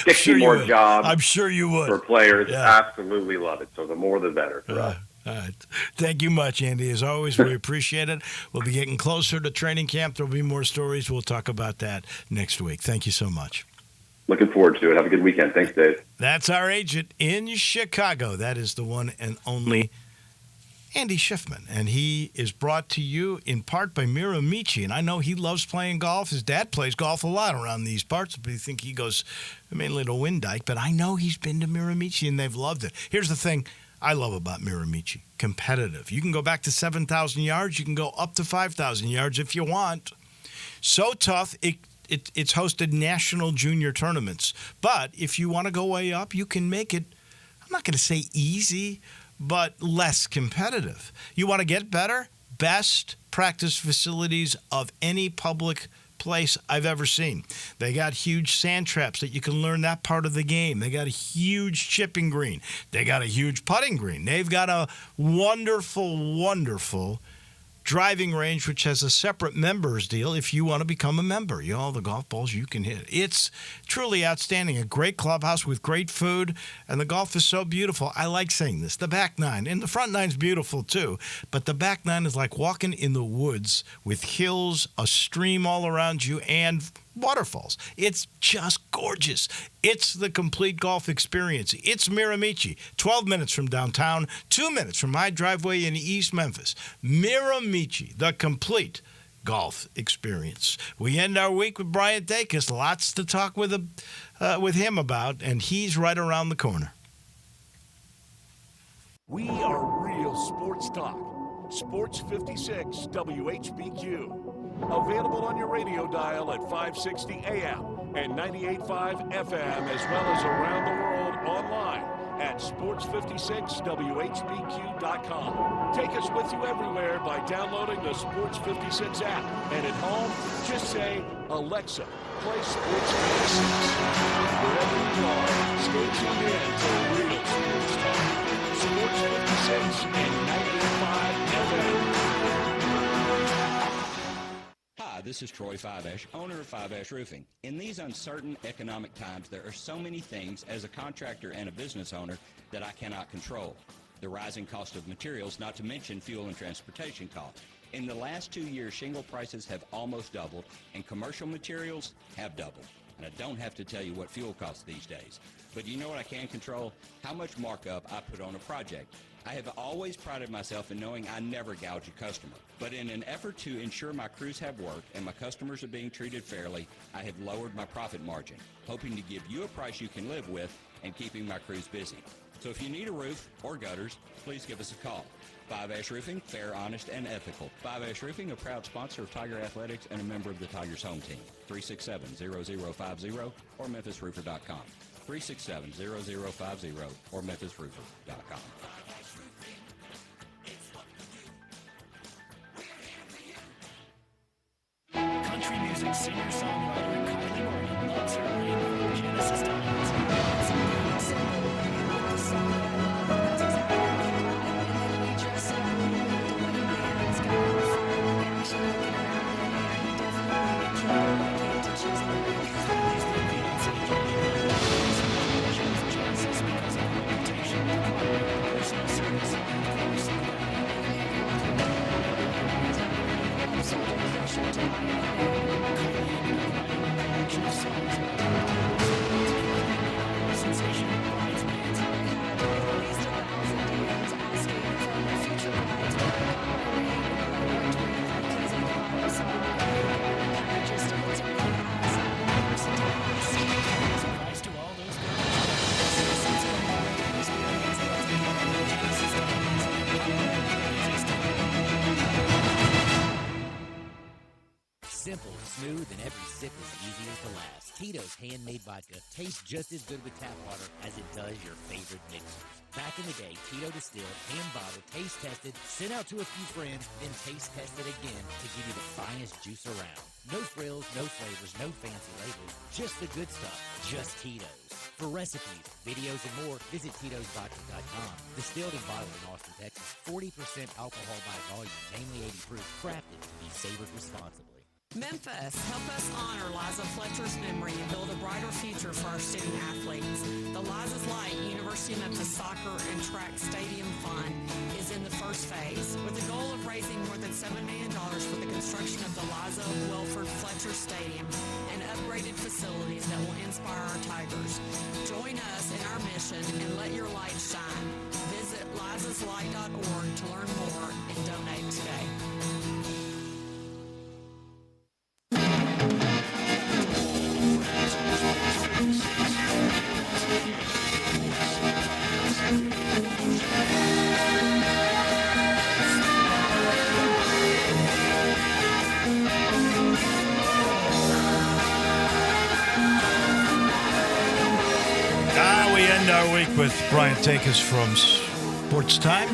60 sure more would. jobs. I'm sure you would. For players. Yeah. Absolutely love it. So the more the better for us. All right. Thank you much, Andy. As always, we appreciate it. We'll be getting closer to training camp. There'll be more stories. We'll talk about that next week. Thank you so much. Looking forward to it. Have a good weekend. Thanks, Dave. That's our agent in Chicago. That is the one and only Andy Schiffman, and he is brought to you in part by Miramichi. And I know he loves playing golf. His dad plays golf a lot around these parts. But I think he goes mainly to Windike. But I know he's been to Miramichi, and they've loved it. Here's the thing I love about Miramichi. Competitive. You can go back to 7,000 yards. You can go up to 5,000 yards if you want. So tough, it's hosted national junior tournaments. But if you want to go way up, you can make it, I'm not going to say easy, but less competitive. You want to get better? Best practice facilities of any public place I've ever seen. They got huge sand traps that you can learn that part of the game. They got a huge chipping green. They got a huge putting green. They've got a wonderful, wonderful driving range, which has a separate members deal if you want to become a member. All the golf balls you can hit. It's truly outstanding. A great clubhouse with great food, and the golf is so beautiful. I like saying this. The back nine, and the front nine's beautiful too, but the back nine is like walking in the woods with hills, a stream all around you, and waterfalls. It's just gorgeous. It's the complete golf experience. It's Miramichi, 12 minutes from downtown, 2 minutes from my driveway in East Memphis. Miramichi, the complete golf experience. We end our week with Brian Dacus. Lots to talk with him about, and he's right around the corner. We are real sports talk. Sports 56 WHBQ. Available on your radio dial at 560 AM and 98.5 FM, as well as around the world online at sports56whbq.com. Take us with you everywhere by downloading the Sports 56 app. And at home, just say, Alexa, play Sports 56. Wherever you are, stay tuned in to real sports talk. Sports 56 and 98.5 FM. Hi, this is Troy Fiveash, owner of Fiveash Roofing. In these uncertain economic times, there are so many things as a contractor and a business owner that I cannot control. The rising cost of materials, not to mention fuel and transportation costs. In the last 2 years, shingle prices have almost doubled, and commercial materials have doubled. And I don't have to tell you what fuel costs these days. But you know what I can control? How much markup I put on a project. I have always prided myself in knowing I never gouge a customer. But in an effort to ensure my crews have work and my customers are being treated fairly, I have lowered my profit margin, hoping to give you a price you can live with and keeping my crews busy. So if you need a roof or gutters, please give us a call. 5 Roofing, fair, honest, and ethical. 5 Roofing, a proud sponsor of Tiger Athletics and a member of the Tigers home team. 367-0050 or MemphisRoofer.com. 367-0050 or MemphisRoofer.com. Country music singer-songwriter Kylie Martin loves her rain from Genesis Diamonds. Simple, smooth, and every sip is easy as the last. Tito's handmade vodka tastes just as good with tap water as it does your favorite mixers. Back in the day, Tito distilled, hand-bottled, taste-tested, sent out to a few friends, then taste-tested again to give you the finest juice around. No frills, no flavors, no fancy labels, just the good stuff, just Tito's. For recipes, videos, and more, visit Tito'sVodka.com. Distilled and bottled in Austin, Texas, 40% alcohol by volume, namely 80 proof, crafted to be savored responsibly. Memphis, help us honor Liza Fletcher's memory and build a brighter future for our student athletes. The Liza's Light University of Memphis Soccer and Track Stadium Fund is in the first phase, with the goal of raising more than $7 million for the construction of the Liza Welford Fletcher Stadium and upgraded facilities that will inspire our Tigers. Join us in our mission and let your light shine. Visit lizaslight.org to learn more and donate today. We end our week with Brian Takis from Sportstime.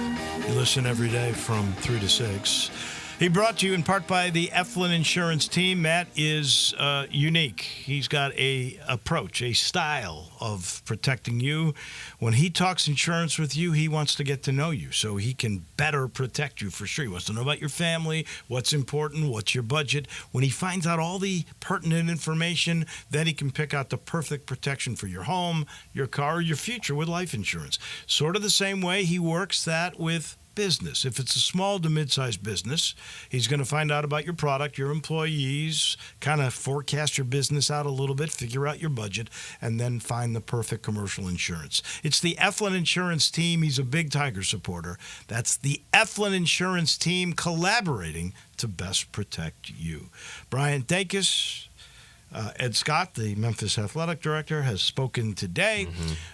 You listen every day from 3 to 6. He brought to you in part by the Eflin Insurance Team. Matt is unique. He's got a approach, a style of protecting you. When he talks insurance with you, he wants to get to know you so he can better protect you for sure. He wants to know about your family, what's important, what's your budget. When he finds out all the pertinent information, then he can pick out the perfect protection for your home, your car, or your future with life insurance. Sort of the same way he works that with business. If it's a small to mid-sized business, he's going to find out about your product, your employees, kind of forecast your business out a little bit, figure out your budget, and then find the perfect commercial insurance. It's the Eflin Insurance Team. He's a big Tiger supporter. That's the Eflin Insurance Team collaborating to best protect you. Brian Takis, Ed Scott, the Memphis Athletic Director, has spoken today.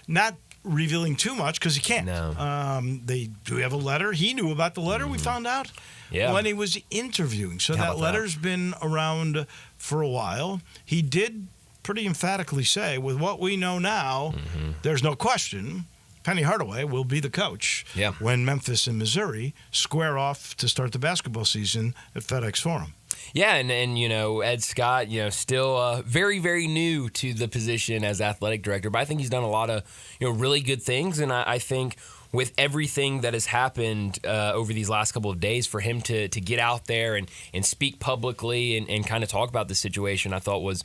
Not revealing too much because he can't. No. They do have a letter. He knew about the letter, we found out, when he was interviewing. So that letter's been around for a while. He did pretty emphatically say, with what we know now, there's no question Penny Hardaway will be the coach when Memphis and Missouri square off to start the basketball season at FedEx Forum. Yeah, and you know, Ed Scott, still very, very new to the position as athletic director, but I think he's done a lot of, really good things, and I think with everything that has happened over these last couple of days, for him to get out there and speak publicly and kind of talk about the situation, I thought was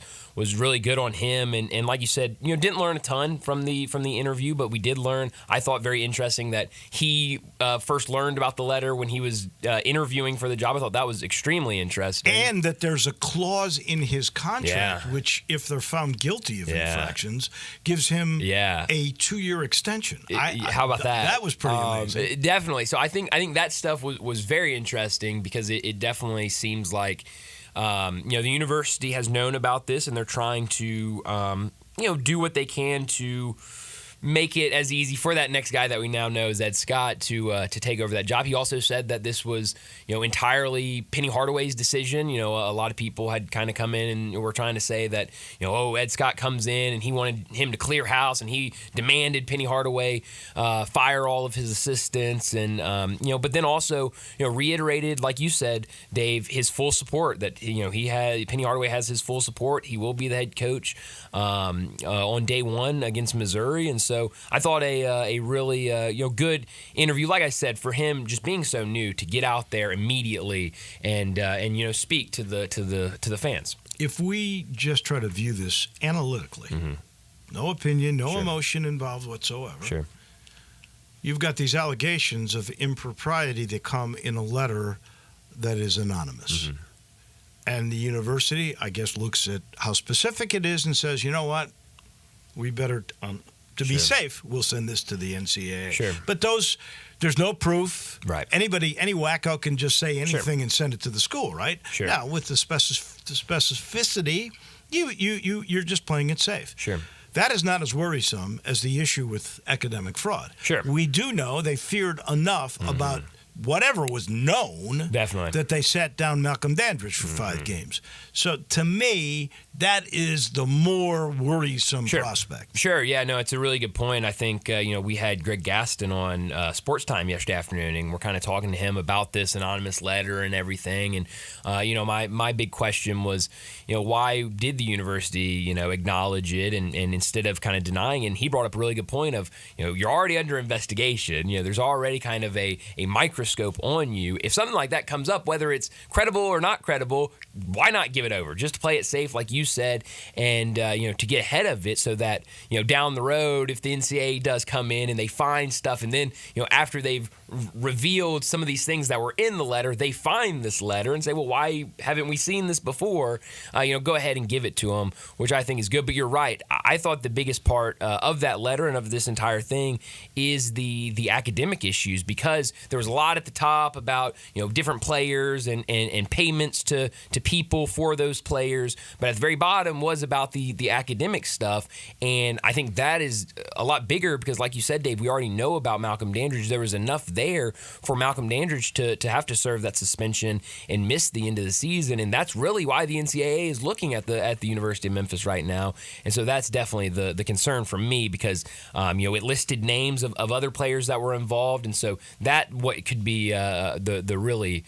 really good on him. And like you said, didn't learn a ton from the interview, but we did learn, I thought, very interesting that he first learned about the letter when he was interviewing for the job. I thought that was extremely interesting. And that there's a clause in his contract, which, if they're found guilty of infractions, gives him a 2-year extension. How about that? That was pretty amazing. Definitely. So I think that stuff was very interesting, because it definitely seems like the university has known about this, and they're trying to do what they can to make it as easy for that next guy that we now know is Ed Scott to take over that job. He also said that this was entirely Penny Hardaway's decision. A lot of people had kind of come in and were trying to say that Ed Scott comes in and he wanted him to clear house, and he demanded Penny Hardaway fire all of his assistants, and but then also reiterated, like you said, Dave, his full support, that Penny Hardaway has his full support. He will be the head coach on day one against Missouri. And so I thought a really good interview. Like I said, for him just being so new, to get out there immediately and speak to the fans. If we just try to view this analytically, no opinion, no emotion involved whatsoever. Sure. You've got these allegations of impropriety that come in a letter that is anonymous. And the university, I guess, looks at how specific it is and says, you know what, we better, to be safe, we'll send this to the NCAA. Sure. But there's no proof. Right. Any wacko can just say anything and send it to the school, right? Sure. Now, with the specificity, you're just playing it safe. Sure. That is not as worrisome as the issue with academic fraud. Sure. We do know they feared enough about whatever was known, definitely, that they sat down Malcolm Dandridge for 5 games. So to me, that is the more worrisome prospect. Sure, yeah, no, it's a really good point. I think, we had Greg Gaston on Sportstime yesterday afternoon, and we're kind of talking to him about this anonymous letter and everything. And, my big question was, why did the university, acknowledge it and instead of kind of denying it? And he brought up a really good point of, you're already under investigation. There's already kind of a microscope on you. If something like that comes up, whether it's credible or not credible, why not give it over? Just to play it safe, like you said, and to get ahead of it, so that down the road, if the NCAA does come in and they find stuff, and then after they've revealed some of these things that were in the letter, they find this letter and say, well, why haven't we seen this before? Go ahead and give it to them, which I think is good. But you're right. I thought the biggest part of that letter and of this entire thing is the academic issues, because there was a lot at the top about different players and payments to people for those players, but at the very bottom was about the academic stuff. And I think that is a lot bigger, because like you said, Dave, we already know about Malcolm Dandridge. There was enough there for Malcolm Dandridge to have to serve that suspension and miss the end of the season, and that's really why the NCAA is looking at the University of Memphis right now. And so that's definitely the concern for me, because it listed names of other players that were involved, and so that what could be the really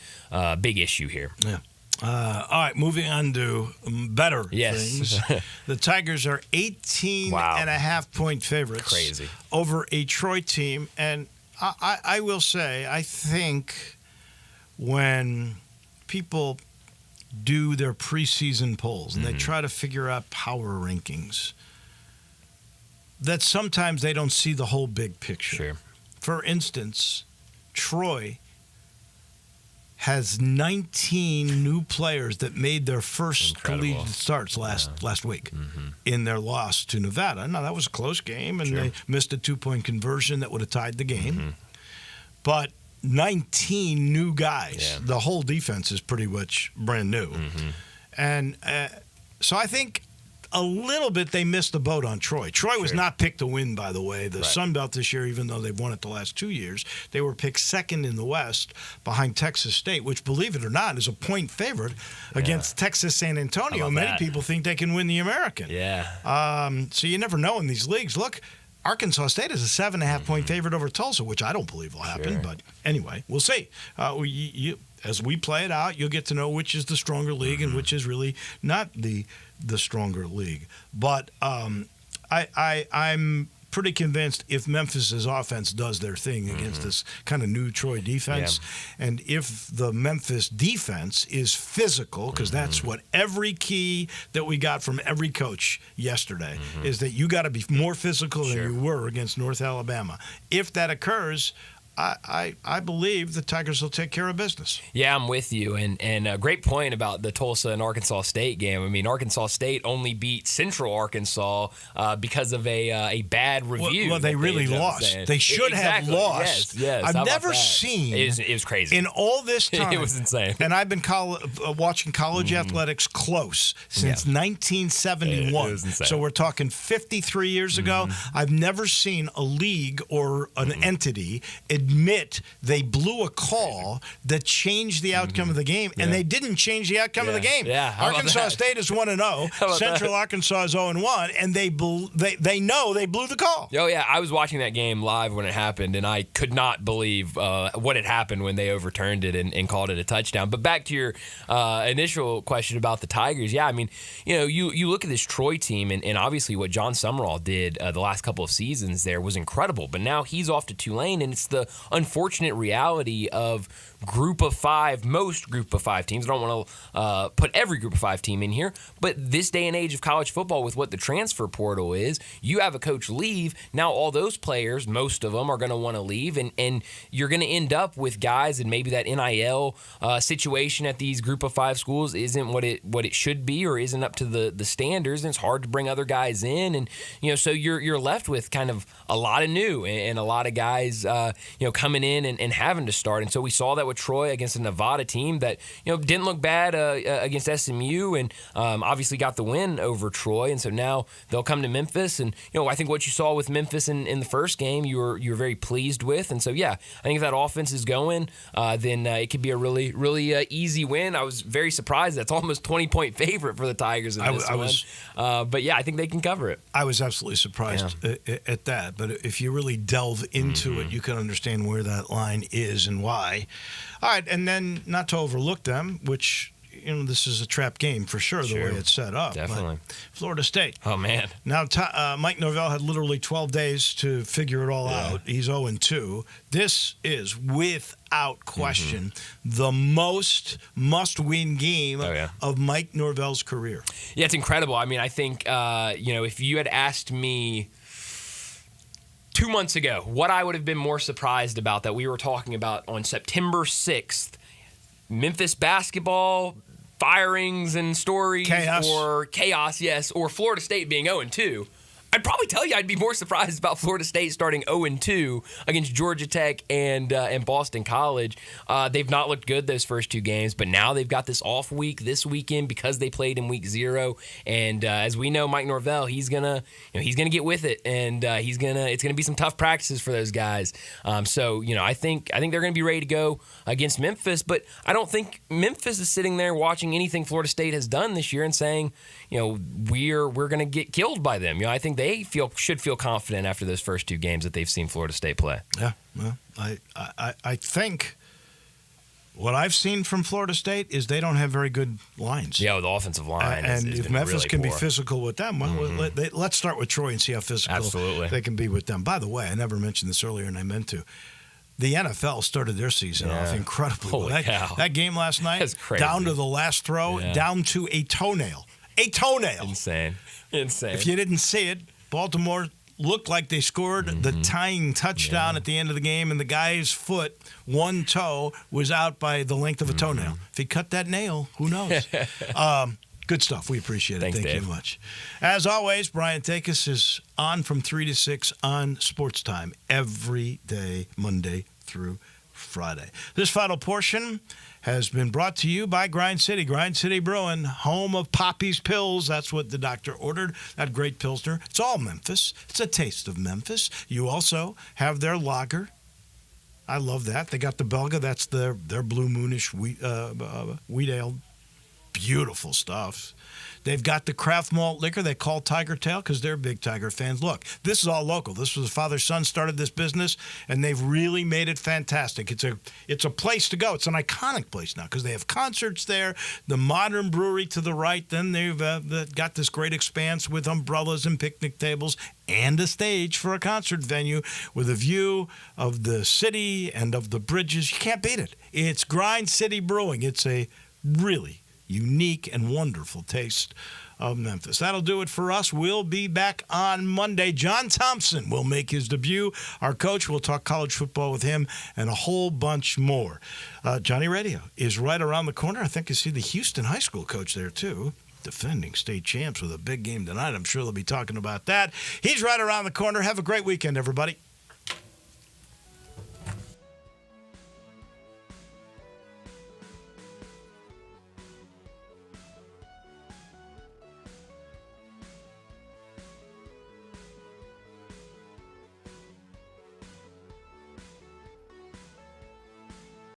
big issue here. Yeah. All right, moving on to better things. The Tigers are 18.5-point favorites. Crazy. Over a Troy team. And I will say, I think when people do their preseason polls and they try to figure out power rankings, that sometimes they don't see the whole big picture. Sure. For instance, Troy has 19 new players that made their first collegiate starts last week in their loss to Nevada. Now, that was a close game, and they missed a 2-point conversion that would have tied the game. But 19 new guys. Yeah. The whole defense is pretty much brand new. And so I think a little bit they missed the boat on Troy. Troy was not picked to win, by the way. The Sun Belt this year, even though they've won it the last 2 years, they were picked second in the West behind Texas State, which, believe it or not, is a point favorite against Texas San Antonio. Many people think they can win the American. So you never know in these leagues. Look, Arkansas State is a 7.5-point favorite over Tulsa, which I don't believe will happen. But anyway, we'll see. As we play it out, you'll get to know which is the stronger league and which is really not the stronger league. But I'm pretty convinced if Memphis's offense does their thing against this kind of new Troy defense, and if the Memphis defense is physical, because that's what every key that we got from every coach yesterday is that you got to be more physical than you were against North Alabama. If that occurs, I believe the Tigers will take care of business. Yeah, I'm with you. And a great point about the Tulsa and Arkansas State game. I mean, Arkansas State only beat Central Arkansas because of a bad review. Well, they really lost. They should have lost. Yes. I've never seen. It was crazy. In all this time. It was insane. And I've been watching college athletics close since 1971. It was insane. So we're talking 53 years ago. I've never seen a league or an entity admit they blew a call that changed the outcome of the game, and they didn't change the outcome of the game. Arkansas State is 1-0, Central Arkansas is 0-1, and they know they blew the call. Oh yeah, I was watching that game live when it happened, and I could not believe what had happened when they overturned it and called it a touchdown. But back to your initial question about the Tigers, I mean, you look at this Troy team, and obviously what John Summerall did the last couple of seasons there was incredible. But now he's off to Tulane, and it's the unfortunate reality of group of five, most group of five teams. I don't want to put every group of five team in here, but this day and age of college football with what the transfer portal is, you have a coach leave, now all those players, most of them are going to want to leave, and you're going to end up with guys, and maybe that NIL situation at these group of five schools isn't what it should be or isn't up to the standards, and it's hard to bring other guys in, and so you're left with kind of a lot of new and a lot of guys coming in and having to start. And so we saw that with Troy against a Nevada team that didn't look bad against SMU, and obviously got the win over Troy. And so now they'll come to Memphis, and I think what you saw with Memphis in the first game you were very pleased with. And so I think if that offense is going, then it could be a really easy win. I was very surprised that's almost 20-point favorite for the Tigers in this one. But I think they can cover it. I was absolutely surprised at that. But if you really delve into it, you can understand where that line is and why. All right, and then not to overlook them, which this is a trap game for sure, the way it's set up. Definitely. But Florida State. Oh, man. Now, Mike Norvell had literally 12 days to figure it all out. He's 0-2. This is, without question, the most must-win game of Mike Norvell's career. Yeah, it's incredible. I mean, I think, if you had asked me 2 months ago what I would have been more surprised about that we were talking about on September 6th, Memphis basketball firings and stories, or chaos, or Florida State being 0-2, I'd probably tell you I'd be more surprised about Florida State starting 0-2 against Georgia Tech and Boston College. They've not looked good those first two games, but now they've got this off week this weekend because they played in week 0. And as we know, Mike Norvell, he's gonna get with it, and it's gonna be some tough practices for those guys. So I think they're gonna be ready to go against Memphis, but I don't think Memphis is sitting there watching anything Florida State has done this year and saying, we're gonna get killed by them. I think they should feel confident after those first two games that they've seen Florida State play. Yeah, well, I think what I've seen from Florida State is they don't have very good lines. Yeah, the offensive line. And if Memphis really can poor. Be physical with them, well, let's start with Troy and see how physical they can be with them. By the way, I never mentioned this earlier, and I meant to. The NFL started their season off incredibly well. That game last night, down to the last throw, down to a toenail. A toenail. Insane. If you didn't see it, Baltimore looked like they scored the tying touchdown at the end of the game, and the guy's foot, one toe, was out by the length of a toenail. If he cut that nail, who knows? Good stuff. We appreciate it. Thanks, Thank Dave. you much. As always, Brian Takis is on from 3 to 6 on Sportstime every day, Monday through Friday. This final portion has been brought to you by Grind City Brewing, home of Poppy's Pills. That's what the doctor ordered, that great Pilsner. It's all Memphis. It's a taste of Memphis. You also have their lager. I love that. They got the Belga. That's their Blue Moonish wheat ale beautiful stuff. They've got the craft malt liquor they call Tiger Tail because they're big Tiger fans. Look, this is all local. This was a father-son started this business, and they've really made it fantastic. It's a place to go. It's an iconic place now because they have concerts there, the modern brewery to the right. Then they've got this great expanse with umbrellas and picnic tables and a stage for a concert venue with a view of the city and of the bridges. You can't beat it. It's Grind City Brewing. It's a really unique and wonderful taste of Memphis. That'll do it for us. We'll be back on Monday. John Thompson will make his debut. Our coach, we'll talk college football with him and a whole bunch more. Johnny Radio is right around the corner. I think you see the Houston High School coach there, too. Defending state champs with a big game tonight. I'm sure they'll be talking about that. He's right around the corner. Have a great weekend, everybody.